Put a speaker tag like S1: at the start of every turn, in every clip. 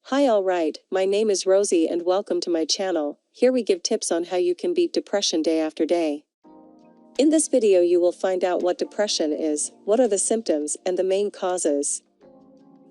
S1: Hi, alright, my name is Rosie and welcome to my channel. Here we give tips on how you can beat depression day after day. In this video you will find out what depression is, what are the symptoms, and the main causes.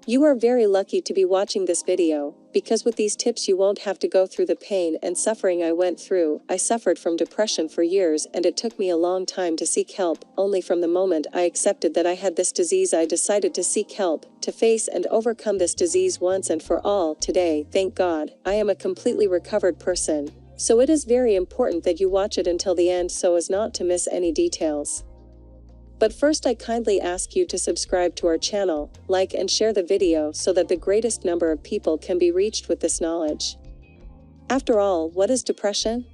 S1: You are very lucky to be watching this video, because with these tips you won't have to go through the pain and suffering I went through. I suffered from depression for years and it took me a long time to seek help. Only from the moment I accepted that I had this disease I decided to seek help, to face and overcome this disease once and for all. Today, thank God, I am a completely recovered person. So it is very important that you watch it until the end so as not to miss any details. But first I kindly ask you to subscribe to our channel, like and share the video so that the greatest number of people can be reached with this knowledge. After all, what is depression?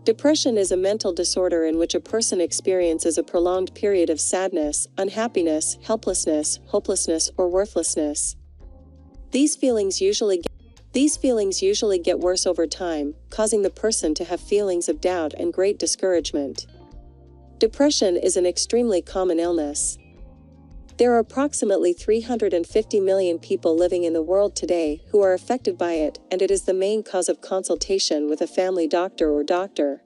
S1: Depression is a mental disorder in which a person experiences a prolonged period of sadness, unhappiness, helplessness, hopelessness, or worthlessness. These feelings usually get worse over time, causing the person to have feelings of doubt and great discouragement. Depression is an extremely common illness. There are approximately 350 million people living in the world today who are affected by it, and it is the main cause of consultation with a family doctor or doctor.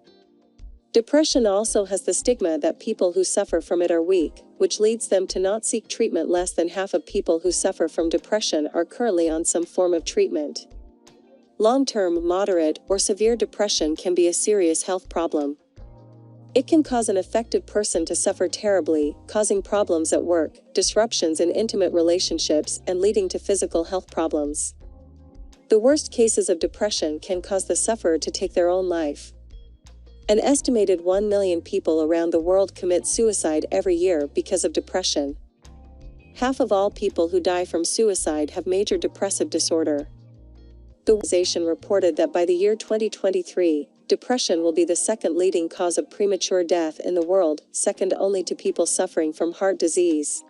S1: Depression also has the stigma that people who suffer from it are weak, which leads them to not seek treatment. Less than half of people who suffer from depression are currently on some form of treatment. Long-term, moderate, or severe depression can be a serious health problem. It can cause an affected person to suffer terribly, causing problems at work, disruptions in intimate relationships, and leading to physical health problems. The worst cases of depression can cause the sufferer to take their own life. An estimated 1 million people around the world commit suicide every year because of depression. Half of all people who die from suicide have major depressive disorder. The organization reported that by the year 2023, depression will be the second leading cause of premature death in the world, second only to people suffering from heart disease.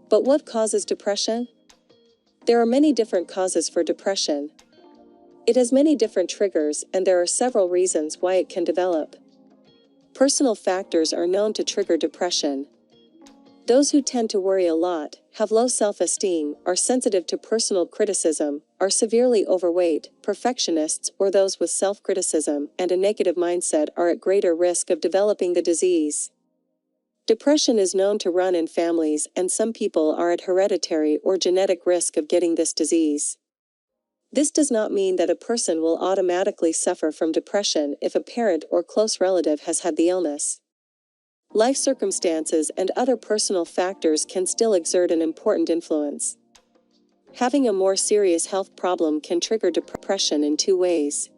S1: But what causes depression? There are many different causes for depression. It has many different triggers, and there are several reasons why it can develop. Personal factors are known to trigger depression. Those who tend to worry a lot, have low self-esteem, are sensitive to personal criticism, are severely overweight, perfectionists, or those with self-criticism and a negative mindset are at greater risk of developing the disease. Depression is known to run in families, and some people are at hereditary or genetic risk of getting this disease. This does not mean that a person will automatically suffer from depression if a parent or close relative has had the illness. Life circumstances and other personal factors can still exert an important influence. Having a more serious health problem can trigger depression in two ways.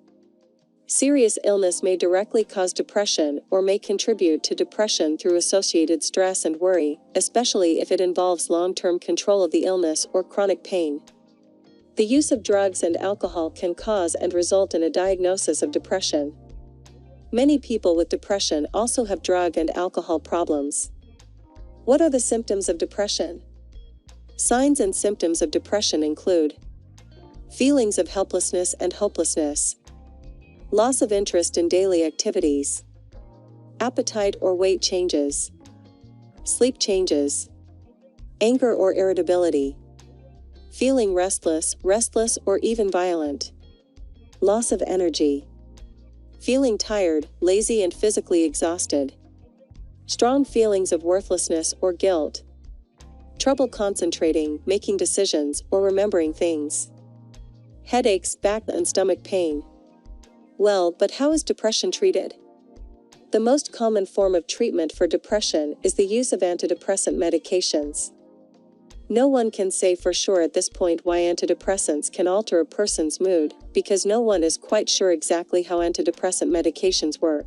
S1: Serious illness may directly cause depression or may contribute to depression through associated stress and worry, especially if it involves long-term control of the illness or chronic pain. The use of drugs and alcohol can cause and result in a diagnosis of depression. Many people with depression also have drug and alcohol problems. What are the symptoms of depression? Signs and symptoms of depression include feelings of helplessness and hopelessness, loss of interest in daily activities, appetite or weight changes, sleep changes, anger or irritability, feeling restless or even violent, loss of energy, feeling tired, lazy and physically exhausted, strong feelings of worthlessness or guilt, trouble concentrating, making decisions, or remembering things, headaches, back and stomach pain. Well, but how is depression treated? The most common form of treatment for depression is the use of antidepressant medications. No one can say for sure at this point why antidepressants can alter a person's mood, because no one is quite sure exactly how antidepressant medications work.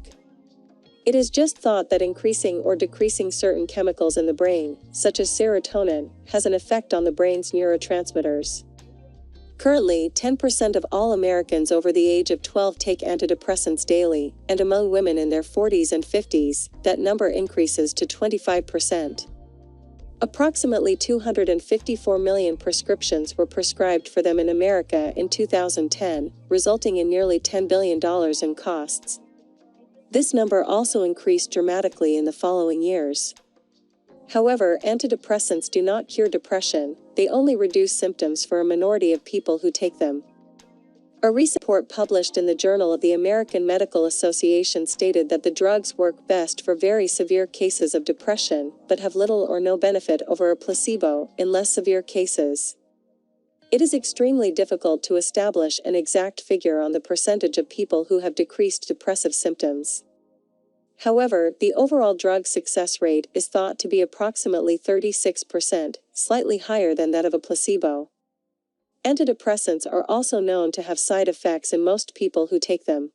S1: It is just thought that increasing or decreasing certain chemicals in the brain, such as serotonin, has an effect on the brain's neurotransmitters. Currently, 10% of all Americans over the age of 12 take antidepressants daily, and among women in their 40s and 50s, that number increases to 25%. Approximately 254 million prescriptions were prescribed for them in America in 2010, resulting in nearly $10 billion in costs. This number also increased dramatically in the following years. However, antidepressants do not cure depression, they only reduce symptoms for a minority of people who take them. A recent report published in the Journal of the American Medical Association stated that the drugs work best for very severe cases of depression, but have little or no benefit over a placebo in less severe cases. It is extremely difficult to establish an exact figure on the percentage of people who have decreased depressive symptoms. However, the overall drug success rate is thought to be approximately 36%, slightly higher than that of a placebo. Antidepressants are also known to have side effects in most people who take them.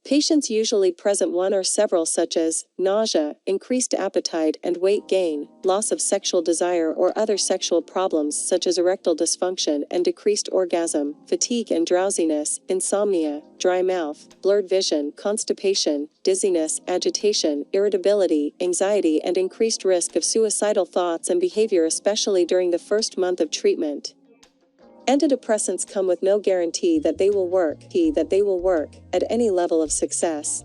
S1: Patients usually present one or several, such as nausea, increased appetite and weight gain, loss of sexual desire or other sexual problems such as erectile dysfunction and decreased orgasm, fatigue and drowsiness, insomnia, dry mouth, blurred vision, constipation, dizziness, agitation, irritability, anxiety and increased risk of suicidal thoughts and behavior, especially during the first month of treatment. Antidepressants come with no guarantee that they will work at any level of success.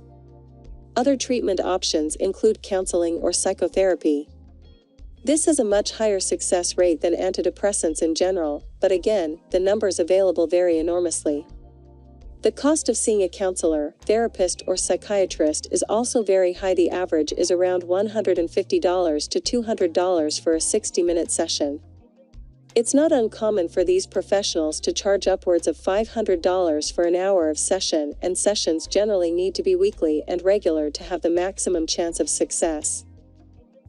S1: Other treatment options include counseling or psychotherapy. This has a much higher success rate than antidepressants in general, but again, the numbers available vary enormously. The cost of seeing a counselor, therapist or psychiatrist is also very high. The average is around $150 to $200 for a 60-minute session. It's not uncommon for these professionals to charge upwards of $500 for an hour of session, and sessions generally need to be weekly and regular to have the maximum chance of success.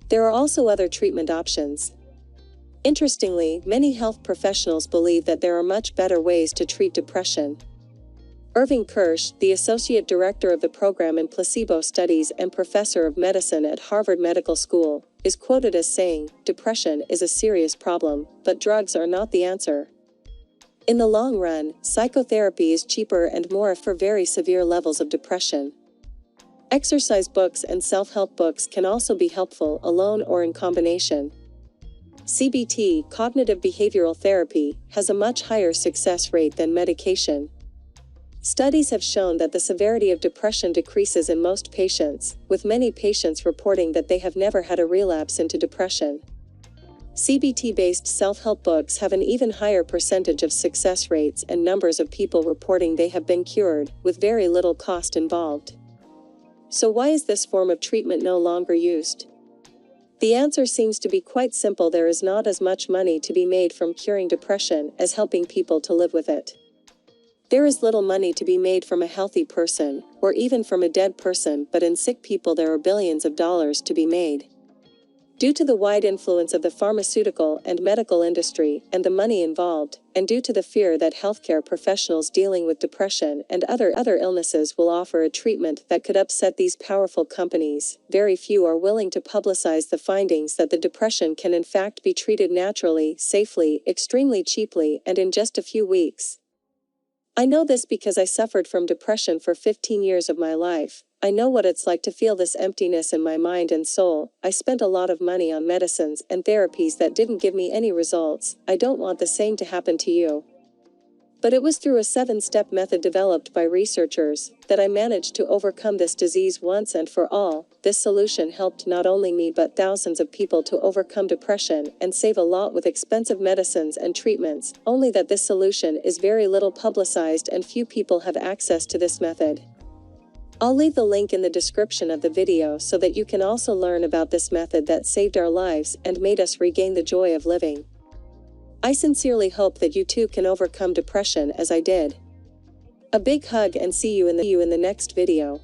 S1: There are also other treatment options. Interestingly, many health professionals believe that there are much better ways to treat depression. Irving Kirsch, the associate director of the program in placebo studies and professor of medicine at Harvard Medical School, is quoted as saying, "Depression is a serious problem, but drugs are not the answer. In the long run, psychotherapy is cheaper and more for very severe levels of depression. Exercise books and self-help books can also be helpful alone or in combination. CBT, cognitive behavioral therapy, has a much higher success rate than medication. Studies have shown that the severity of depression decreases in most patients, with many patients reporting that they have never had a relapse into depression. CBT-based self-help books have an even higher percentage of success rates and numbers of people reporting they have been cured, with very little cost involved. So why is this form of treatment no longer used? The answer seems to be quite simple. There is not as much money to be made from curing depression as helping people to live with it. There is little money to be made from a healthy person, or even from a dead person, but in sick people there are billions of dollars to be made. Due to the wide influence of the pharmaceutical and medical industry and the money involved, and due to the fear that healthcare professionals dealing with depression and other illnesses will offer a treatment that could upset these powerful companies, very few are willing to publicize the findings that the depression can in fact be treated naturally, safely, extremely cheaply, and in just a few weeks. I know this because I suffered from depression for 15 years of my life. I know what it's like to feel this emptiness in my mind and soul. I spent a lot of money on medicines and therapies that didn't give me any results. I don't want the same to happen to you. But it was through a 7-step method developed by researchers that I managed to overcome this disease once and for all. This solution helped not only me but thousands of people to overcome depression and save a lot with expensive medicines and treatments, only that this solution is very little publicized and few people have access to this method. I'll leave the link in the description of the video so that you can also learn about this method that saved our lives and made us regain the joy of living. I sincerely hope that you too can overcome depression as I did. A big hug and see you in the next video.